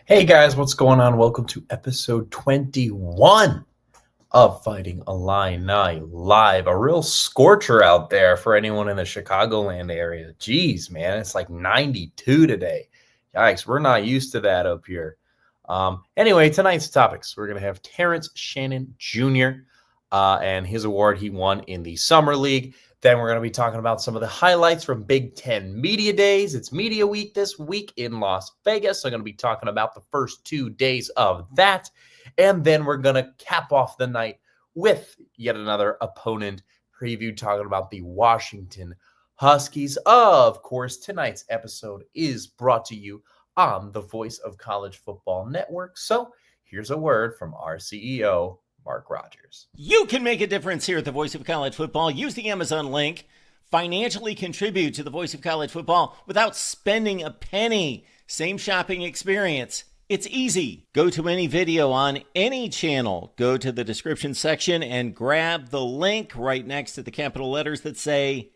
Hey guys, what's going on? Welcome to episode 21 of Fighting Illini Live. A real scorcher out there for anyone in the Chicagoland area. Jeez, man, it's like 92 today. Yikes, we're not used to that up here. Anyway, tonight's topics. We're going to have Terrence Shannon Jr. And his award he won in the Summer League. Then we're going to be talking about some of the highlights from Big Ten Media Days. It's Media Week this week in Las Vegas. So I'm going to be talking about the first 2 days of that. And then we're going to cap off the night with yet another opponent preview, talking about the Washington Huskies. Of course, tonight's episode is brought to you on the Voice of College Football Network. So here's a word from our CEO, Mark Rogers. You can make a difference here at the Voice of College Football. Use the Amazon link. Financially contribute to the Voice of College Football without spending a penny. Same shopping experience. It's easy. Go to any video on any channel. Go to the description section and grab the link right next to the capital letters that say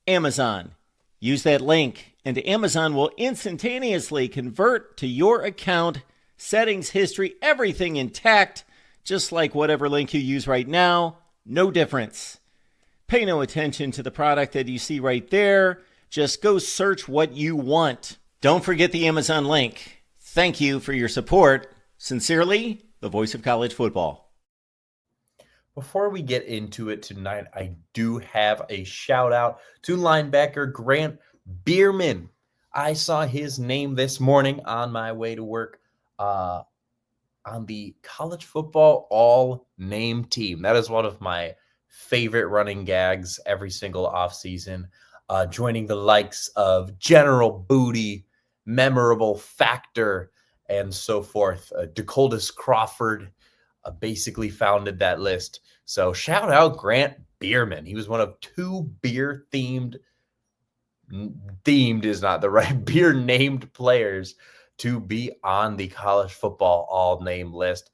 Amazon. Use that link and Amazon will instantaneously convert to your account, settings, history, everything intact. Just like whatever link you use right now, no difference. Pay no attention to the product that you see right there. Just go search what you want. Don't forget the Amazon link. Thank you for your support. Sincerely, the Voice of College Football. Before we get into it tonight, I do have a shout out to linebacker Grant Bierman. I saw his name this morning on my way to work. On the college football all-name team. That is one of my favorite running gags every single offseason. Joining the likes of General Booty, Memorable Factor, and so forth. Dakotas Crawford basically founded that list. So shout out Grant Bierman. He was one of 2 beer-themed is not the right, beer-named players to be on the college football all-name list.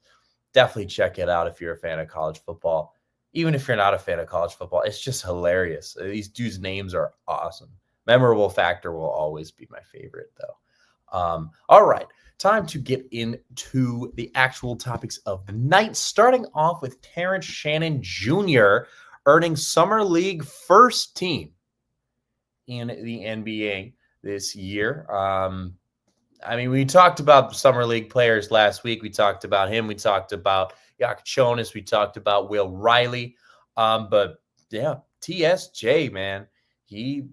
Definitely check it out if you're a fan of college football. Even if you're not a fan of college football, it's just hilarious. These dudes' names are awesome. Memorable Factor will always be my favorite, though. All right, time to get into the actual topics of the night, starting off with Terrence Shannon Jr. earning Summer League first team in the NBA this year. We talked about Summer League players last week. We talked about him. We talked about Jonas. We talked about Will Riley. But yeah, TSJ, man, he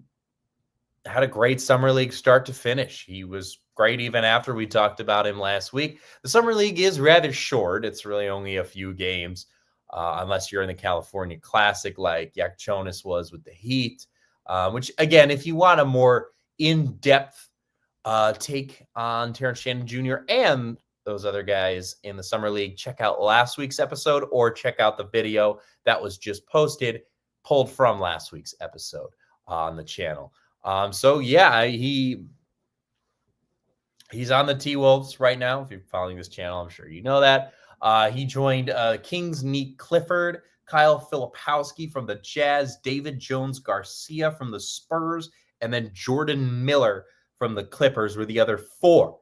had a great Summer League start to finish. He was great even after we talked about him last week. The Summer League is rather short. It's really only a few games, unless you're in the California Classic like Jonas was with the Heat, which, again, if you want a more in-depth take on Terrence Shannon Jr. and those other guys in the Summer League, check out last week's episode or check out the video that was just posted, pulled from last week's episode on the channel. He's on the T-Wolves right now. If you're following this channel, I'm sure you know that. He joined Kings Neat Clifford, Kyle Filipowski from the Jazz, David Jones Garcia from the Spurs, and then Jordan Miller from the Clippers were the other 4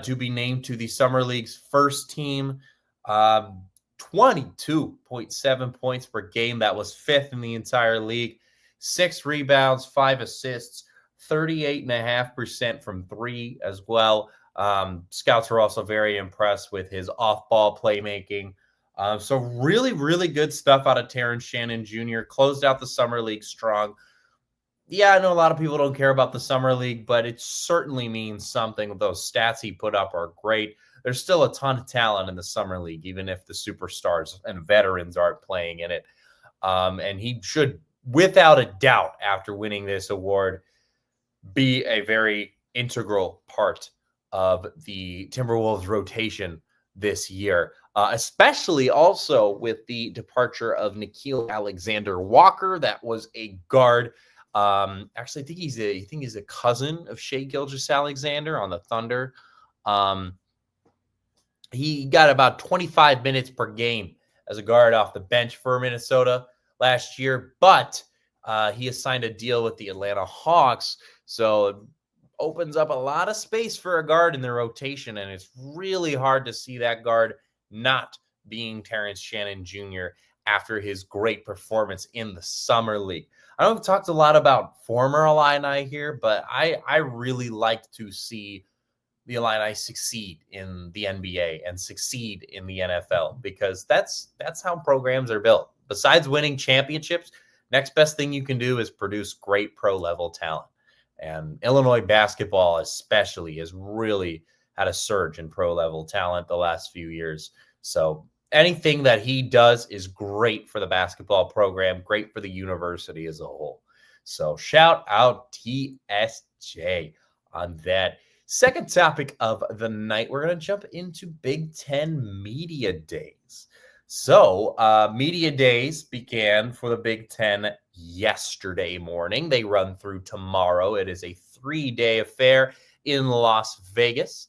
to be named to the Summer League's first team. 22.7 points per game. That was 5th in the entire league. 6 rebounds, 5 assists, 38.5% from 3 as well. Scouts were also very impressed with his off-ball playmaking. So really, really good stuff out of Terrence Shannon Jr. Closed out the Summer League strong. Yeah, I know a lot of people don't care about the Summer League, but it certainly means something. Those stats he put up are great. There's still a ton of talent in the Summer League, even if the superstars and veterans aren't playing in it. And he should, without a doubt, after winning this award, be a very integral part of the Timberwolves rotation this year, especially also with the departure of Nickeil Alexander-Walker. That was a guard. Actually, I think he's a cousin of Shai Gilgeous-Alexander on the Thunder. He got about 25 minutes per game as a guard off the bench for Minnesota last year, but he has signed a deal with the Atlanta Hawks. So opens up a lot of space for a guard in the rotation, and it's really hard to see that guard not being Terrence Shannon Jr. after his great performance in the Summer League. I know we've talked a lot about former Illini here, but I really like to see the Illini succeed in the NBA and succeed in the NFL, because that's how programs are built. Besides winning championships, next best thing you can do is produce great pro level talent. And Illinois basketball especially has really had a surge in pro level talent the last few years. So anything that he does is great for the basketball program, great for the university as a whole. So shout out TSJ on that. Second topic of the night, we're going to jump into Big Ten Media Days. So Media Days began for the Big Ten yesterday morning. They run through tomorrow. It is a 3-day affair in Las Vegas.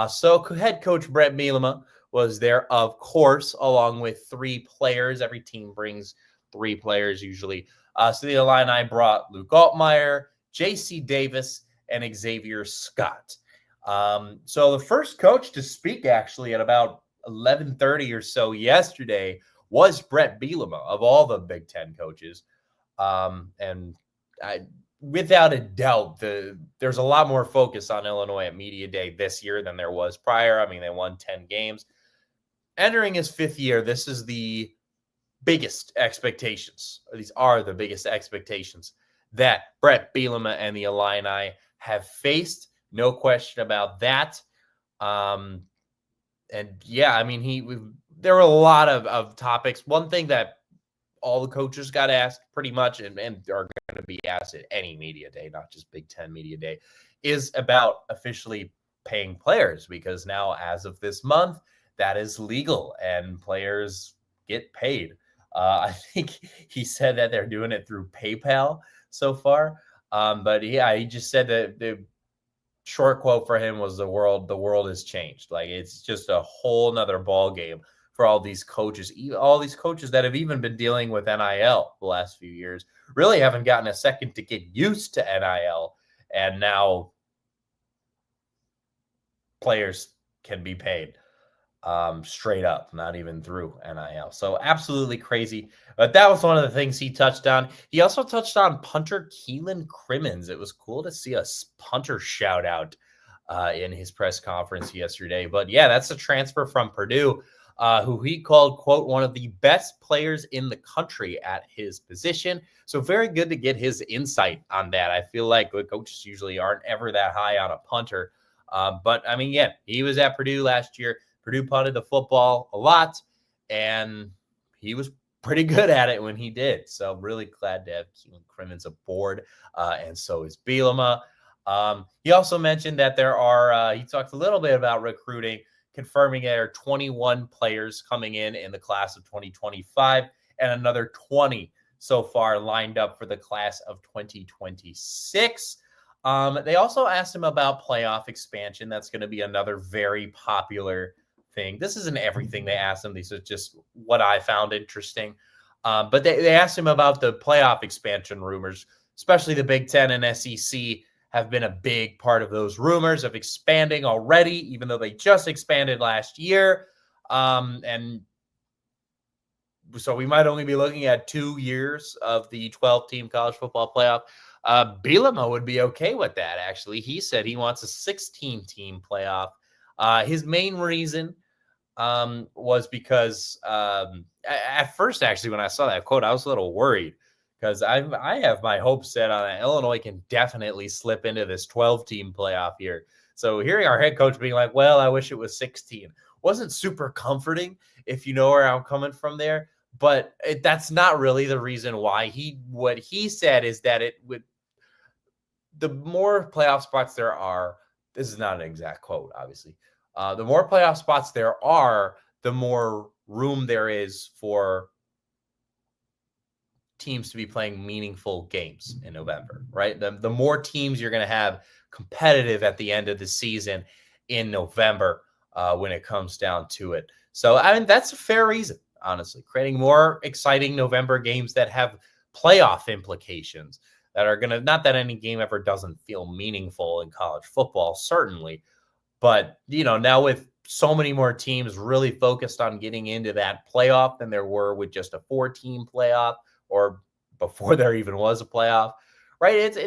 So head coach Brett Bielema was there, of course, along with 3 players. Every team brings 3 players usually. So the Illini brought Luke Altmaier, J.C. Davis, and Xavier Scott. So the first coach to speak actually at about 11:30 or so yesterday was Brett Bielema, of all the Big Ten coaches. Without a doubt, there's a lot more focus on Illinois at Media Day this year than there was prior. I mean, they won 10 games. Entering his 5th year, this is the biggest expectations. These are the biggest expectations that Brett Bielema and the Illini have faced. No question about that. And yeah, I mean, there were a lot of topics. One thing that all the coaches got asked pretty much, and are going to be asked at any media day, not just Big Ten Media Day, is about officially paying players, because now, as of this month, that is legal and players get paid. I think he said that they're doing it through PayPal so far. But yeah, he just said that the short quote for him was the world has changed. Like, it's just a whole nother ball game for all these coaches. All these coaches that have even been dealing with NIL the last few years really haven't gotten a second to get used to NIL. And now players can be paid straight up, not even through NIL. So absolutely crazy. But that was one of the things he touched on. He also touched on punter Keelan Crimmins. It was cool to see a punter shout out in his press conference yesterday. But yeah, that's a transfer from Purdue, who he called, quote, one of the best players in the country at his position. So very good to get his insight on that. I feel like coaches usually aren't ever that high on a punter. But I mean, yeah, he was at Purdue last year. Purdue punted the football a lot, and he was pretty good at it when he did. So really glad to have Keelan Crimmins aboard, and so is Bielema. He also mentioned that there are, he talked a little bit about recruiting, confirming there are 21 players coming in the class of 2025, and another 20 so far lined up for the class of 2026. They also asked him about playoff expansion. That's going to be another very popular thing. This isn't everything they asked him. These are just what I found interesting. But they asked him about the playoff expansion rumors, especially the Big Ten and SEC have been a big part of those rumors of expanding already, even though they just expanded last year. And so we might only be looking at 2 years of the 12-team college football playoff. Bielema would be okay with that, actually. He said he wants a 16-team playoff. His main reason was because at first, actually, when I saw that quote, I was a little worried, because I have my hopes set on that Illinois can definitely slip into this 12-team playoff here. So hearing our head coach being like, well, I wish it was 16, wasn't super comforting, if you know where I'm coming from there. But that's not really the reason why. What he said is that it would, the more playoff spots there are, this is not an exact quote, obviously. The more playoff spots there are, the more room there is for teams to be playing meaningful games in November, right? The more teams you're going to have competitive at the end of the season in November when it comes down to it. So, I mean, that's a fair reason, honestly. Creating more exciting November games that have playoff implications. that are going to, not that any game ever doesn't feel meaningful in college football, certainly, but, now with so many more teams really focused on getting into that playoff than there were with just a 4-team playoff, or before there even was a playoff, right?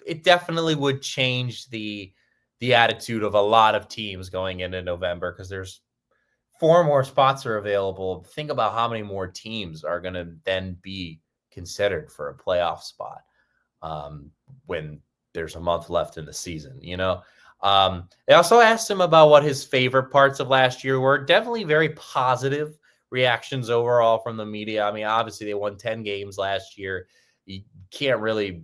It definitely would change the attitude of a lot of teams going into November, because there's 4 more spots are available. Think about how many more teams are going to then be considered for a playoff spot when there's a month left in the season, They also asked him about what his favorite parts of last year were. Definitely very positive reactions overall from the media. I mean, obviously they won 10 games last year. You can't really,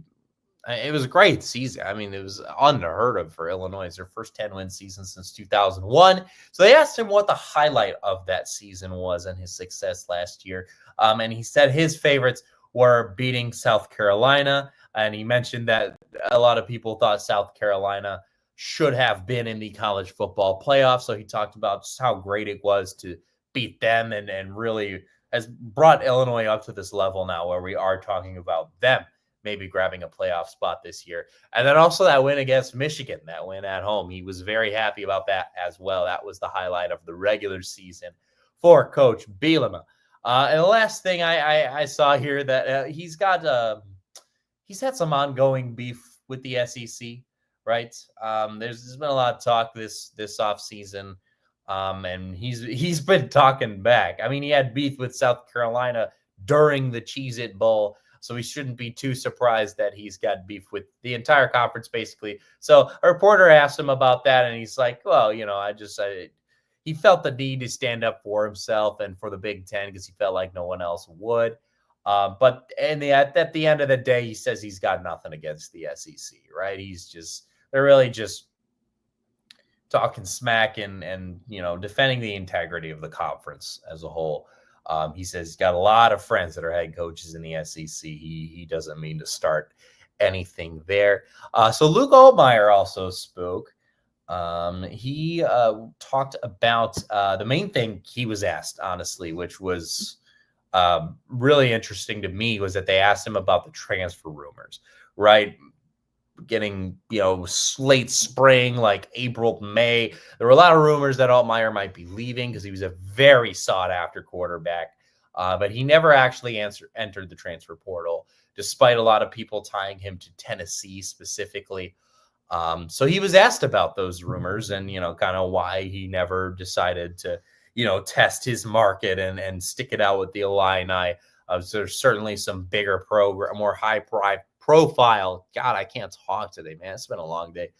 it was a great season. I mean, it was unheard of for Illinois. It's their first 10-win season since 2001. So they asked him what the highlight of that season was and his success last year. And he said his favorites were beating South Carolina. And he mentioned that a lot of people thought South Carolina should have been in the college football playoff. So he talked about just how great it was to beat them, and really has brought Illinois up to this level now where we are talking about them maybe grabbing a playoff spot this year. And then also that win against Michigan, that win at home. He was very happy about that as well. That was the highlight of the regular season for Coach Bielema. And the last thing I saw here, that he's had some ongoing beef with the SEC, right? There's been a lot of talk this offseason, and he's been talking back. I mean, he had beef with South Carolina during the Cheez-It Bowl, so we shouldn't be too surprised that he's got beef with the entire conference, basically. So a reporter asked him about that, and he's like, well, he felt the need to stand up for himself and for the Big Ten because he felt like no one else would. But at the end of the day, he says he's got nothing against the SEC, right? They're really just talking smack and defending the integrity of the conference as a whole. He says he's got a lot of friends that are head coaches in the SEC. He doesn't mean to start anything there. So Luke Altmaier also spoke. He talked about the main thing he was asked, honestly, which was really interesting to me, was that they asked him about the transfer rumors, right? Getting, late spring, like April, May. There were a lot of rumors that Altmaier might be leaving because he was a very sought after quarterback. But he never actually entered the transfer portal, despite a lot of people tying him to Tennessee specifically. So he was asked about those rumors and, kind of why he never decided to, test his market and stick it out with the Illini. So there's certainly some bigger more high profile. God, I can't talk today, man. It's been a long day.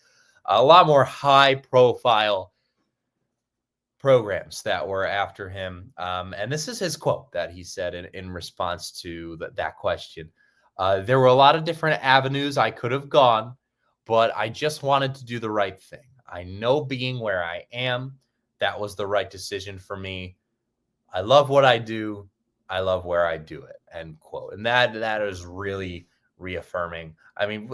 A lot more high profile programs that were after him. And this is his quote that he said in response to that question. There were a lot of different avenues I could have gone, but I just wanted to do the right thing. I know being where I am, that was the right decision for me. I love what I do. I love where I do it, end quote. And that is really reaffirming. I mean,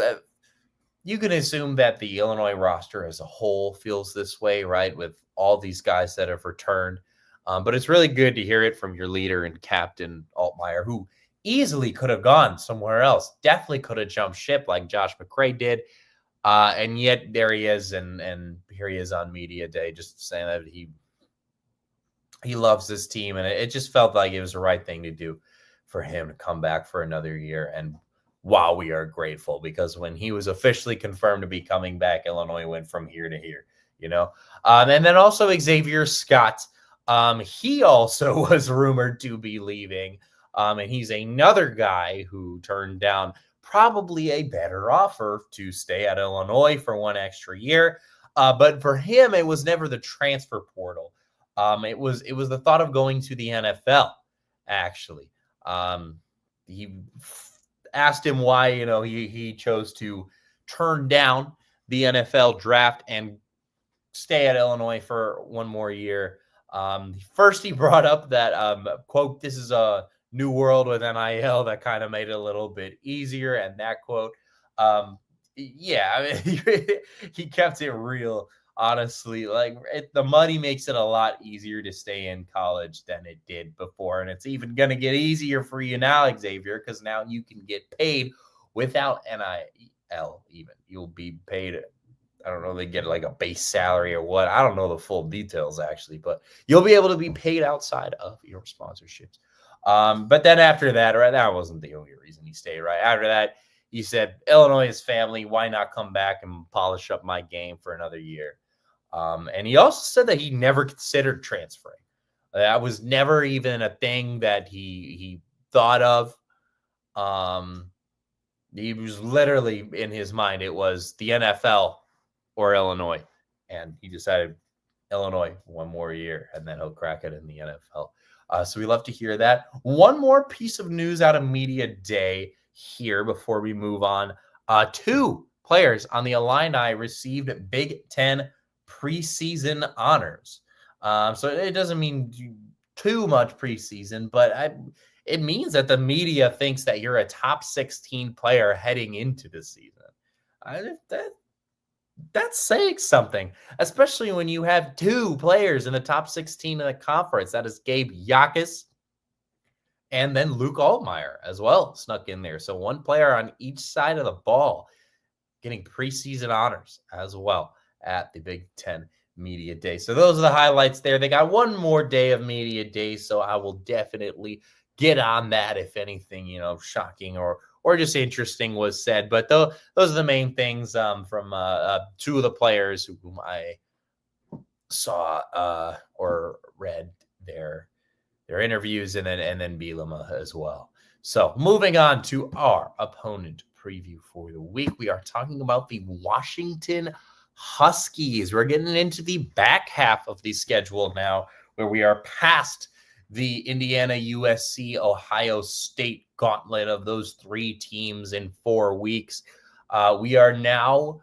you can assume that the Illinois roster as a whole feels this way, right? With all these guys that have returned. But it's really good to hear it from your leader and captain, Altmaier, who easily could have gone somewhere else. Definitely could have jumped ship like Josh McCray did. And yet there he is, and here he is on media day just saying that he loves this team. And it just felt like it was the right thing to do for him to come back for another year. And wow, we are grateful, because when he was officially confirmed to be coming back, Illinois went from here to here, And then also Xavier Scott, he also was rumored to be leaving. And he's another guy who turned down probably a better offer to stay at Illinois for one extra year. But for him, it was never the transfer portal. It was the thought of going to the NFL, actually. He asked him why, he chose to turn down the NFL draft and stay at Illinois for one more year. First, he brought up that, quote, this is a new world with NIL that kind of made it a little bit easier. And that quote, he kept it real. Honestly, the money makes it a lot easier to stay in college than it did before. And it's even going to get easier for you now, Xavier, because now you can get paid without NIL even. You'll be paid, I don't know, they get like a base salary or what. I don't know the full details actually, but you'll be able to be paid outside of your sponsorships. But then after that, right, that wasn't the only reason he stayed, right? After that, he said, Illinois is family. Why not come back and polish up my game for another year? And he also said that he never considered transferring. That was never even a thing that he thought of. He was literally in his mind, it was the NFL or Illinois. And he decided Illinois one more year, and then he'll crack it in the NFL. So we love to hear that. One more piece of news out of Media Day here before we move on. 2 players on the Illini received Big Ten preseason honors. So it doesn't mean too much preseason, but it means that the media thinks that you're a top 16 player heading into the season. That's saying something, especially when you have 2 players in the top 16 in the conference. That is Gabe Yakus and then Luke Altmaier as well snuck in there. So 1 player on each side of the ball getting preseason honors as well at the Big Ten Media Day. So those are the highlights there. They got one more day of Media Day, so I will definitely get on that if anything, shocking or just interesting was said. But those are the main things from 2 of the players whom I saw or read their interviews, and then Bielema as well. So moving on to our opponent preview for the week, we are talking about the Washington Huskies. We're getting into the back half of the schedule now, where we are past the Indiana, USC, Ohio State gauntlet of those 3 teams in 4 weeks. We are now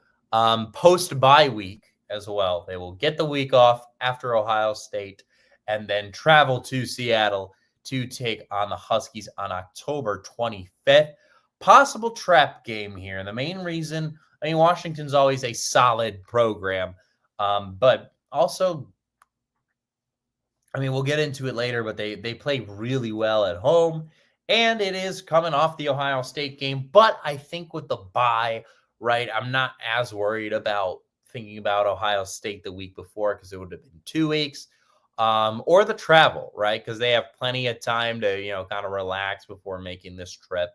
post-bye week as well. They will get the week off after Ohio State and then travel to Seattle to take on the Huskies on October 25th. Possible trap game here. And the main reason, Washington's always a solid program, but also, we'll get into it later, but they play really well at home, and it is coming off the Ohio State game. But I think with the bye, right, I'm not as worried about thinking about Ohio State the week before, because it would have been 2 weeks, or the travel, right, because they have plenty of time to, kind of relax before making this trip.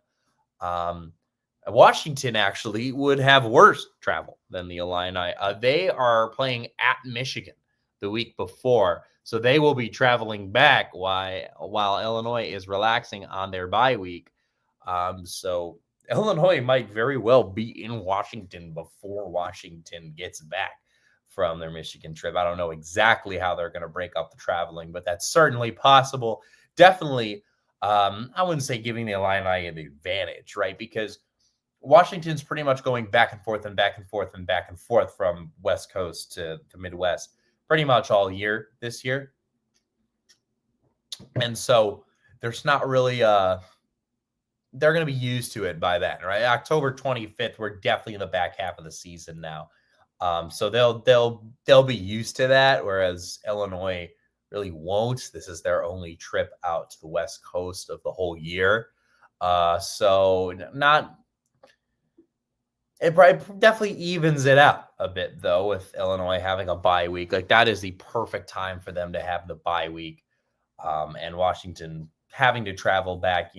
Washington actually would have worse travel than the Illini. They are playing at Michigan the week before, so they will be traveling back while Illinois is relaxing on their bye week. So Illinois might very well be in Washington before Washington gets back from their Michigan trip. I don't know exactly how they're going to break up the traveling, but that's certainly possible. Definitely, I wouldn't say giving the Illini the advantage, right? Because Washington's pretty much going back and forth and back and forth and back and forth from West Coast to Midwest pretty much all year this year. And so there's not really they're going to be used to it by then, right? October 25th, we're definitely in the back half of the season now. So they'll be used to that, whereas Illinois really won't. This is their only trip out to the West Coast of the whole year. It probably definitely evens it out a bit, though, with Illinois having a bye week. Like, that is the perfect time for them to have the bye week. And Washington having to travel back,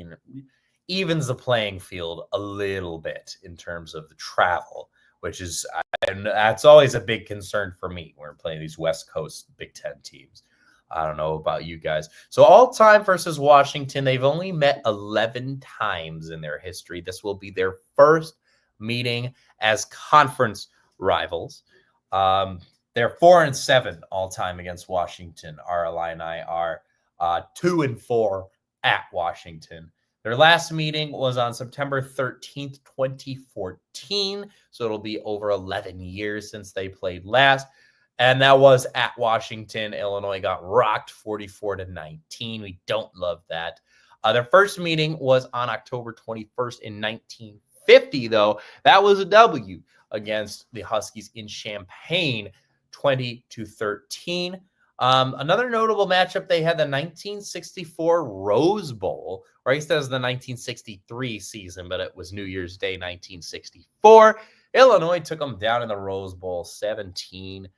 evens the playing field a little bit in terms of the travel, which is, and that's always a big concern for me when we're playing these West Coast Big Ten teams. I don't know about you guys. So all-time versus Washington, they've only met 11 times in their history. This will be their first meeting as conference rivals. They're 4-7 all-time against Washington. Our Illini are 2-4 at Washington. Their last meeting was on September 13th, 2014. So it'll be over 11 years since they played last. And that was at Washington. Illinois got rocked 44-19. We don't love that. Their first meeting was on October 21st in 1950, though. That was a W against the Huskies in Champaign, 20-13. Another notable matchup, they had the 1964 Rose Bowl, or I guess that was the 1963 season, but it was New Year's Day 1964. Illinois took them down in the Rose Bowl 17-7.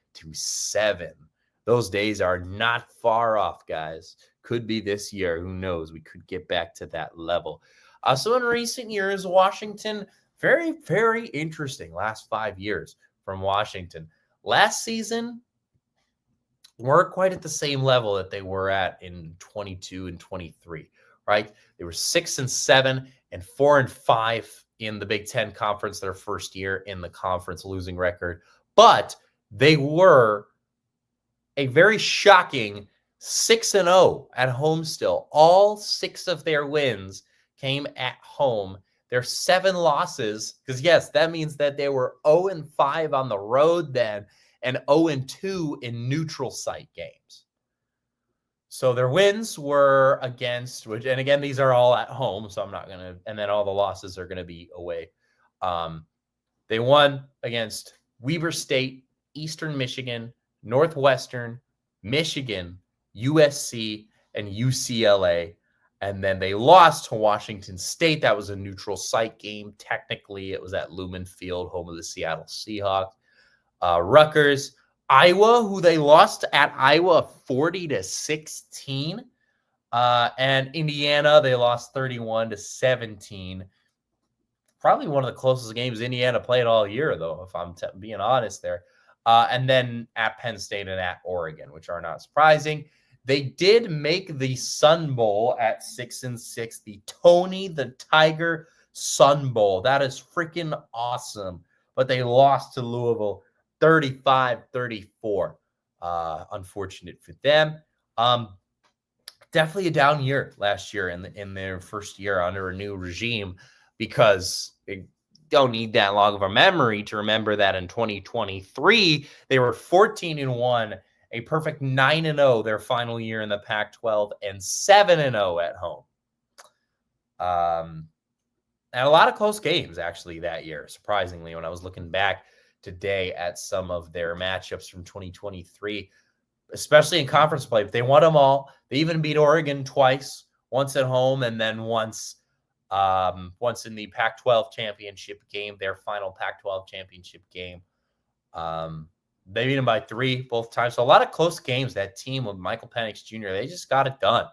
Those days are not far off, guys. Could be this year. Who knows? We could get back to that level. So in recent years, Washington, very, very interesting last 5 years from Washington. Last season, weren't quite at the same level that they were at in 22 and 23, right? They were 6-7 and 4-5 in the Big Ten Conference, their first year in the conference, losing record. But they were a very shocking 6-0 at home still. All 6 of their wins came at home. Their 7 losses, because yes, that means that they were 0-5 on the road then, and 0-2 in neutral site games. So their wins were against, which, and again, these are all at home, so I'm not going to, and then all the losses are going to be away. They won against Weber State, Eastern Michigan, Northwestern, Michigan, USC, and UCLA. And then they lost to Washington State. That was a neutral site game. Technically, it was at Lumen Field, home of the Seattle Seahawks. Rutgers, Iowa, who they lost at Iowa 40-16. And Indiana, they lost 31-17. Probably one of the closest games Indiana played all year, though, if I'm being honest there. And then at Penn State and at Oregon, which are not surprising. They did make the Sun Bowl at 6-6, the Tony the Tiger Sun Bowl. That is freaking awesome. But they lost to Louisville 35-34. Unfortunate for them. Definitely a down year last year in their first year under a new regime, because they don't need that long of a memory to remember that in 2023 they were 14-1, a perfect 9-0 their final year in the Pac-12, and 7-0 at home. And a lot of close games actually that year, surprisingly, when I was looking back today at some of their matchups from 2023, especially in conference play. They won them all. They even beat Oregon twice, once at home and then once in the Pac-12 championship game, their final Pac-12 championship game. They beat them by 3 both times. So a lot of close games. That team with Michael Penix Jr., they just got it done,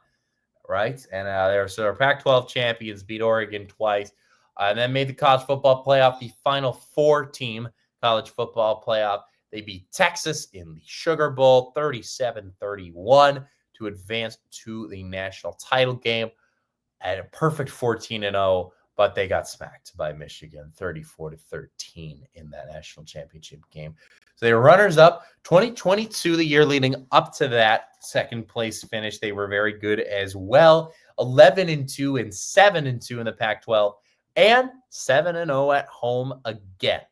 right? And they're Pac-12 champions, beat Oregon twice, and then made the college football playoff, the final 4-team college football playoff. They beat Texas in the Sugar Bowl 37-31 to advance to the national title game at a perfect 14-0, but they got smacked by Michigan 34-13 in that national championship game. So they were runners-up. 2022, the year leading up to that second place finish, they were very good as well. 11-2 and 7-2 in the Pac-12, and 7-0 at home again.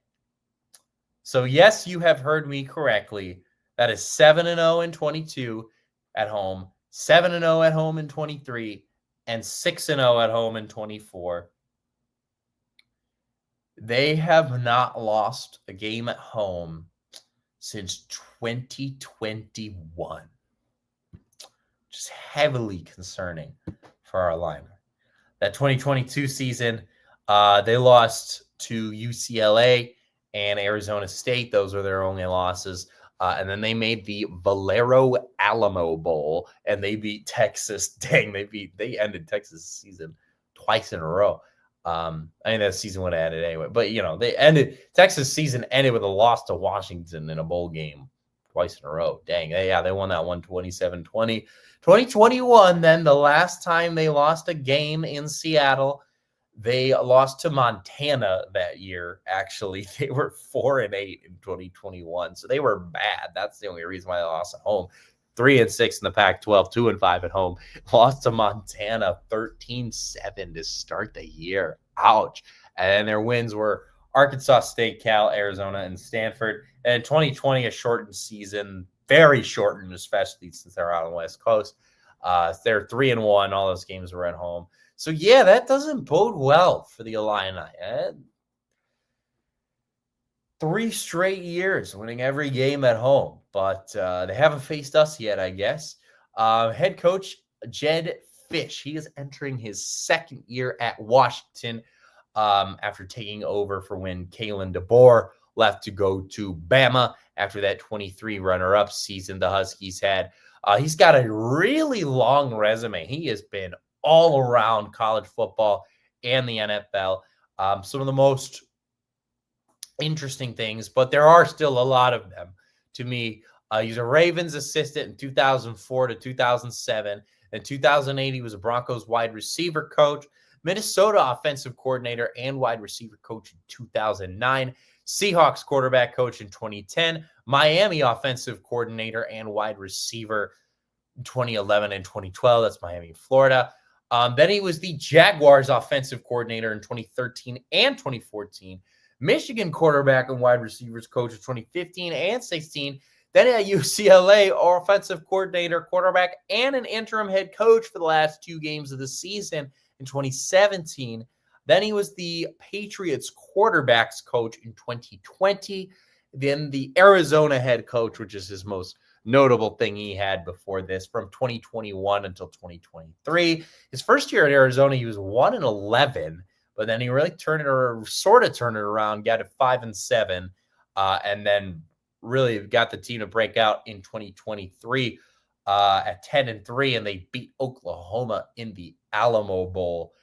So yes, you have heard me correctly. That is 7-0 in 22 at home, 7-0 at home in 23, and 6-0 at home in 24. They have not lost a game at home since 2021. Just heavily concerning for our Illini. That 2022 season, they lost to UCLA and Arizona State. Those were their only losses. And then they made the Valero Alamo Bowl, and they beat Texas. Dang, they ended Texas' season twice in a row. I mean, that season would have ended anyway. But, Texas' season ended with a loss to Washington in a bowl game twice in a row. Dang, they won that one 27-20. 2021, then, the last time they lost a game in Seattle, they lost to Montana that year. Actually, they were 4-8 in 2021, so they were bad. That's the only reason why they lost at home. 3-6 in the Pac-12, 2-5 at home. Lost to Montana 13-7 to start the year. Ouch! And their wins were Arkansas State, Cal, Arizona, and Stanford. And 2020, a shortened season, very shortened, especially since they're out on the West Coast. They're 3-1. All those games were at home. So, yeah, that doesn't bode well for the Illini. 3 straight years, winning every game at home, but they haven't faced us yet, I guess. Head coach Jed Fish, he is entering his second year at Washington after taking over for when Kalen DeBoer left to go to Bama after that 23 runner-up season the Huskies had. He's got a really long resume. He has been all around college football and the NFL. Some of the most interesting things, but there are still a lot of them to me. He's a Ravens assistant in 2004 to 2007. In 2008, he was a Broncos wide receiver coach, Minnesota offensive coordinator, and wide receiver coach in 2009. Seahawks quarterback coach in 2010, Miami offensive coordinator and wide receiver in 2011 and 2012. That's Miami and Florida. Then he was the Jaguars offensive coordinator in 2013 and 2014. Michigan quarterback and wide receivers coach in 2015 and 16. Then at UCLA, offensive coordinator, quarterback, and an interim head coach for the last 2 games of the season in 2017. Then he was the Patriots quarterbacks coach in 2020. Then the Arizona head coach, which is his most notable thing he had before this, from 2021 until 2023. His first year at Arizona, he was 1-11. But then he really turned it around, got it 5-7, and then really got the team to break out in 2023 at 10-3, and they beat Oklahoma in the Alamo Bowl.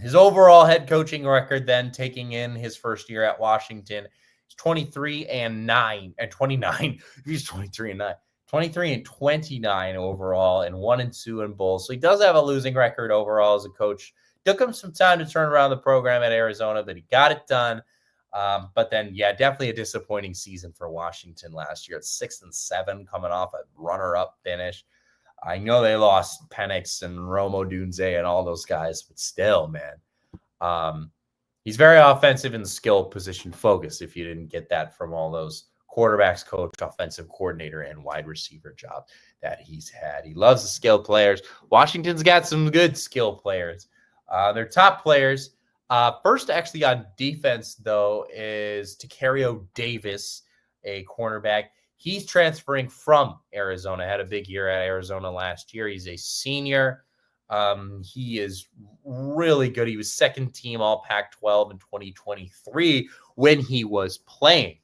His overall head coaching record, then taking in his first year at Washington, is 23-9 and 29. He's 23-9. 23-29 overall, and 1-2 in bowls. So he does have a losing record overall as a coach. Took him some time to turn around the program at Arizona, but he got it done. But then, yeah, definitely a disappointing season for Washington last year at 6-7, coming off a runner-up finish. I know they lost Penix and Romo Dunze and all those guys, but still, man, he's very offensive and skill position focused. If you didn't get that from all those quarterbacks coach, offensive coordinator, and wide receiver job that he's had, he loves the skill players. Washington's got some good skill players. Their top players, first actually on defense, though, is Tacario Davis, a cornerback. He's transferring from Arizona. Had a big year at Arizona last year. He's a senior. He is really good. He was second team All Pac-12 in 2023 when he was playing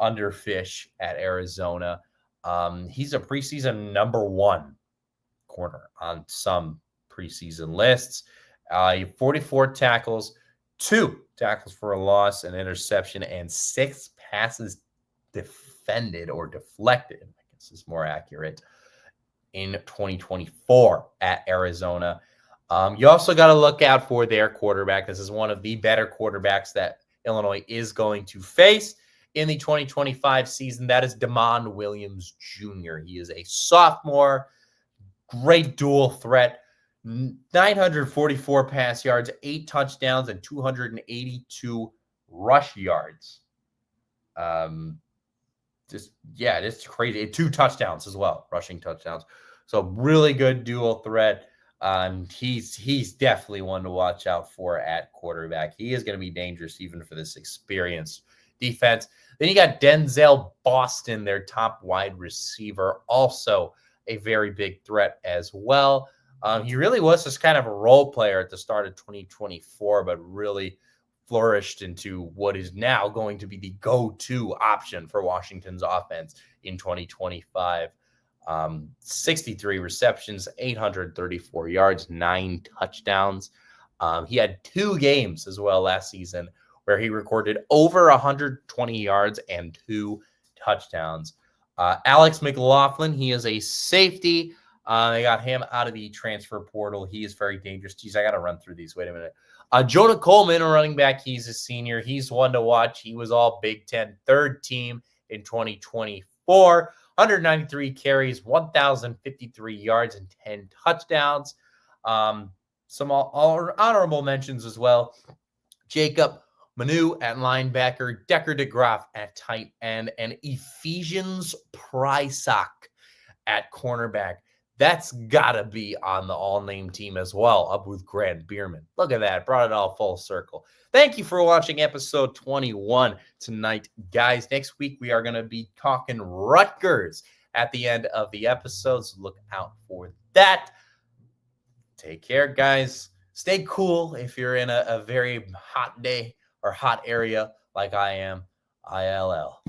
under Fish at Arizona. He's a preseason number 1 corner on some preseason lists. 44 tackles, 2 tackles for a loss, an interception, and 6 passes defended or deflected, I guess is more accurate, in 2024 at Arizona. You also got to look out for their quarterback. This is one of the better quarterbacks that Illinois is going to face in the 2025 season. That is Damon Williams Jr. He is a sophomore, great dual threat. 944 pass yards, 8 touchdowns, and 282 rush yards. Just crazy. 2 touchdowns as well, rushing touchdowns. So really good dual threat. He's definitely one to watch out for at quarterback. He is going to be dangerous even for this experienced defense. Then you got Denzel Boston, their top wide receiver, also a very big threat as well. He really was just kind of a role player at the start of 2024, but really flourished into what is now going to be the go-to option for Washington's offense in 2025. 63 receptions, 834 yards, 9 touchdowns. He had 2 games as well last season where he recorded over 120 yards and 2 touchdowns. Alex McLaughlin, he is a safety. They got him out of the transfer portal. He is very dangerous. Geez, I got to run through these. Wait a minute. Jonah Coleman, a running back, he's a senior. He's one to watch. He was all Big Ten third team in 2024. 193 carries, 1,053 yards, and 10 touchdowns. Some honorable mentions as well. Jacob Manu at linebacker, Decker DeGraff at tight end, and Ephesians Prysock at cornerback. That's got to be on the all-name team as well, up with Grant Bierman. Look at that. Brought it all full circle. Thank you for watching episode 21 tonight, guys. Next week, we are going to be talking Rutgers at the end of the episode, so look out for that. Take care, guys. Stay cool if you're in a very hot day or hot area like I am. ILL.